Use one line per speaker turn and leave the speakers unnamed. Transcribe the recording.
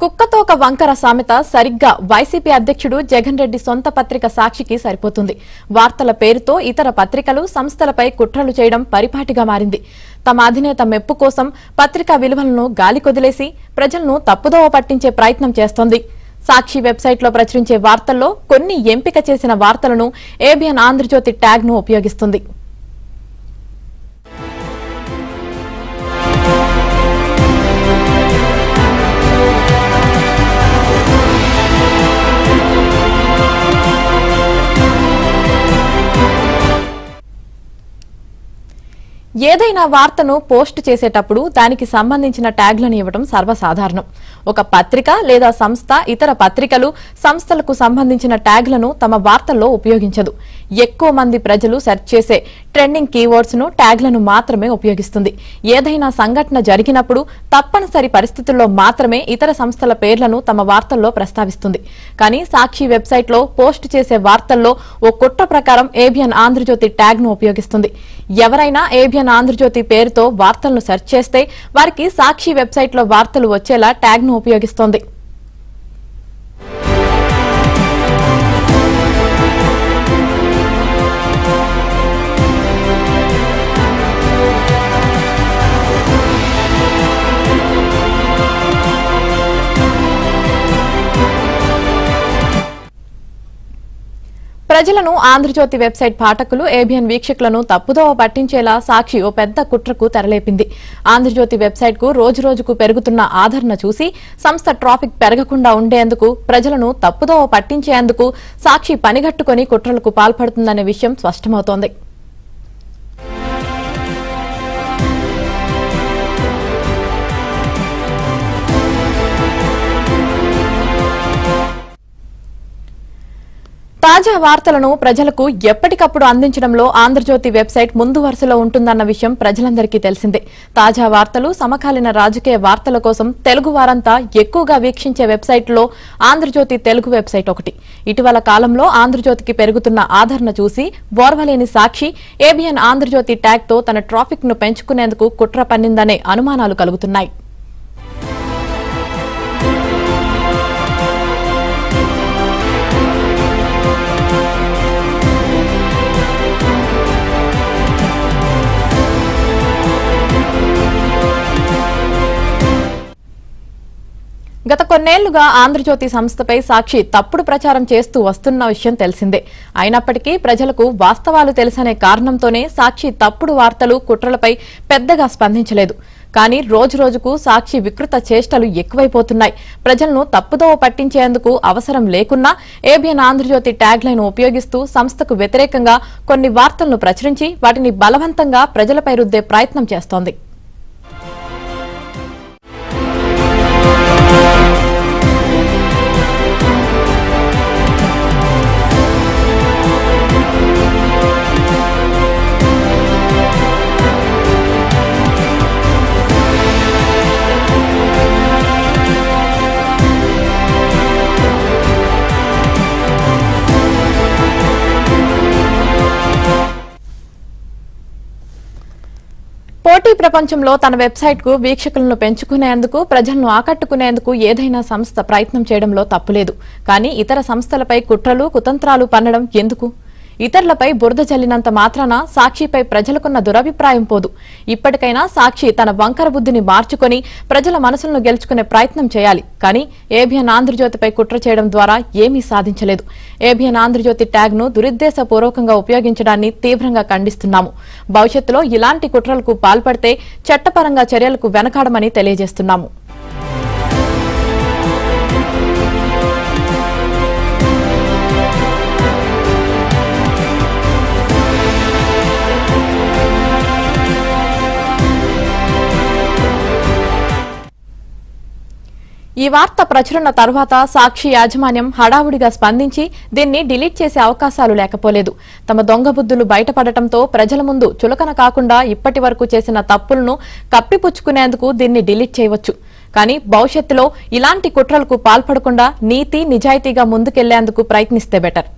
కుక్కతోక వంకర సామెత సరిగ్గా వైసీపీ అధ్యక్షుడు జగన్ రెడ్డి సొంత పత్రిక సాక్షికి సరిపోతుంది. వార్తల పేరుతో ఇతర పత్రికలు సంస్థలపై కుట్రలు చేయడం పరిపాటిగా మారింది. తమ అధినేత మెప్పు కోసం పత్రికా విలువలను గాలికొదిలేసి ప్రజలను తప్పుదోవ పట్టించే ప్రయత్నం చేస్తోంది. సాక్షి వెబ్సైట్లో ప్రచురించే వార్తల్లో కొన్ని ఎంపిక చేసిన వార్తలను ఏబిఎన్ ఆంధ్రజ్యోతి ట్యాగ్ ను ఉపయోగిస్తుంది. ఏదైనా వార్తను పోస్ట్ చేసేటప్పుడు దానికి సంబంధించిన ట్యాగ్లను ఇవ్వడం సర్వసాధారణం. ఒక పత్రిక లేదా సంస్థ ఇతర పత్రికలు సంస్థలకు సంబంధించిన ట్యాగ్లను తమ వార్తల్లో ఉపయోగించదు. ఎక్కువ మంది ప్రజలు సెర్చ్ చేసే ట్రెండింగ్ కీవర్డ్స్ ను ట్యాగ్లను మాత్రమే ఉపయోగిస్తుంది. ఏదైనా సంఘటన జరిగినప్పుడు తప్పనిసరి పరిస్థితుల్లో మాత్రమే ఇతర సంస్థల పేర్లను తమ వార్తల్లో ప్రస్తావిస్తుంది. కానీ సాక్షి వెబ్సైట్లో పోస్ట్ చేసే వార్తల్లో ఓ కుట్ర ప్రకారం ఏబిఎన్ ఆంధ్రజ్యోతి ట్యాగ్ ను ఉపయోగిస్తుంది. ఎవరైనా ఏబిఎన్ ఆంధ్రజ్యోతి పేరుతో వార్తలను సెర్చ్ చేస్తే వారికి సాక్షి వెబ్సైట్లో వార్తలు వచ్చేలా ట్యాగ్ ను ఉపయోగిస్తోంది. ప్రజలను ఆంధ్రజ్యోతి వెబ్సైట్ పాఠకులు ఏబిఎన్ వీక్షకులను తప్పుదోవ పట్టించేలా సాక్షి ఓ పెద్ద కుట్రకు తెరలేపింది. ఆంధ్రజ్యోతి వెబ్సైట్ కు రోజురోజుకు పెరుగుతున్న ఆదరణ చూసి సంస్థ ట్రాఫిక్ పెరగకుండా ఉండేందుకు ప్రజలను తప్పుదోవ పట్టించేందుకు సాక్షి పనిగట్టుకుని కుట్రలకు పాల్పడుతుందనే విషయం స్పష్టమవుతోంది. తాజా వార్తలను ప్రజలకు ఎప్పటికప్పుడు అందించడంలో ఆంధ్రజ్యోతి వెబ్సైట్ ముందు వరుసలో ఉంటుందన్న విషయం ప్రజలందరికీ తెలిసిందే. తాజా వార్తలు, సమకాలీన రాజకీయ వార్తల కోసం తెలుగు వారంతా ఎక్కువగా వీక్షించే వెబ్సైట్లో ఆంధ్రజ్యోతి తెలుగు వెబ్సైట్ ఒకటి. ఇటీవల కాలంలో ఆంధ్రజ్యోతికి పెరుగుతున్న ఆదరణ చూసి ఓర్వలేని సాక్షి ఏబిఎన్ ఆంధ్రజ్యోతి ట్యాగ్ తో తన ట్రాఫిక్ ను పెంచుకునేందుకు కుట్ర పన్నిందనే అనుమానాలు కలుగుతున్నాయి. గత కొన్నేళ్లుగా ఆంధ్రజ్యోతి సంస్థపై సాక్షి తప్పుడు ప్రచారం చేస్తూ వస్తున్న విషయం తెలిసిందే. అయినప్పటికీ ప్రజలకు వాస్తవాలు తెలుసనే కారణంతోనే సాక్షి తప్పుడు వార్తలు, కుట్రలపై పెద్దగా స్పందించలేదు. కానీ రోజురోజుకు సాక్షి వికృత చేష్టలు ఎక్కువైపోతున్నాయి. ప్రజలను తప్పుదోవ పట్టించేందుకు అవసరం లేకున్నా ఏబిఎన్ ఆంధ్రజ్యోతి ట్యాగ్ లైన్ ఉపయోగిస్తూ సంస్థకు వ్యతిరేకంగా కొన్ని వార్తలను ప్రచురించి వాటిని బలవంతంగా ప్రజలపై రుద్దే ప్రయత్నం చేస్తోంది. పోటీ ప్రపంచంలో తన వెబ్సైట్ కు వీక్షకులను పెంచుకునేందుకు, ప్రజలను ఆకట్టుకునేందుకు ఏదైనా సంస్థ ప్రయత్నం చేయడంలో తప్పులేదు. కానీ ఇతర సంస్థలపై కుట్రలు, కుతంత్రాలు పన్నడం ఎందుకు? ఇతరులపై బురద జల్లినంత మాత్రాన సాక్షిపై ప్రజలకున్న దురభిప్రాయం పోదు. ఇప్పటికైనా సాక్షి తన వంకర బుద్ధిని మార్చుకుని ప్రజల మనసులను గెలుచుకునే ప్రయత్నం చేయాలి. కానీ ఏబిఎన్ ఆంధ్రజ్యోతిపై కుట్ర చేయడం ద్వారా ఏమీ సాధించలేదు. ఏబిఎన్ ఆంధ్రజ్యోతి ట్యాగ్ ను దురుద్దేశపూర్వకంగా ఉపయోగించడాన్ని తీవ్రంగా ఖండిస్తున్నాము. భవిష్యత్తులో ఇలాంటి కుట్రలకు పాల్పడితే చట్టపరంగా చర్యలకు వెనకాడమని తెలియజేస్తున్నాము. ఈ వార్త ప్రచురణ తర్వాత సాక్షి యాజమాన్యం హడావుడిగా స్పందించి దీన్ని డిలీట్ చేసే అవకాశాలు లేకపోలేదు. తమ దొంగ బుద్ధులు బయటపడటంతో ప్రజల ముందు చులకన కాకుండా ఇప్పటి వరకు చేసిన తప్పులను కప్పిపుచ్చుకునేందుకు దీన్ని డిలీట్ చేయవచ్చు. కానీ భవిష్యత్తులో ఇలాంటి కుట్రలకు పాల్పడకుండా నీతి, నిజాయితీగా ముందుకెళ్లేందుకు ప్రయత్నిస్తే బెటర్.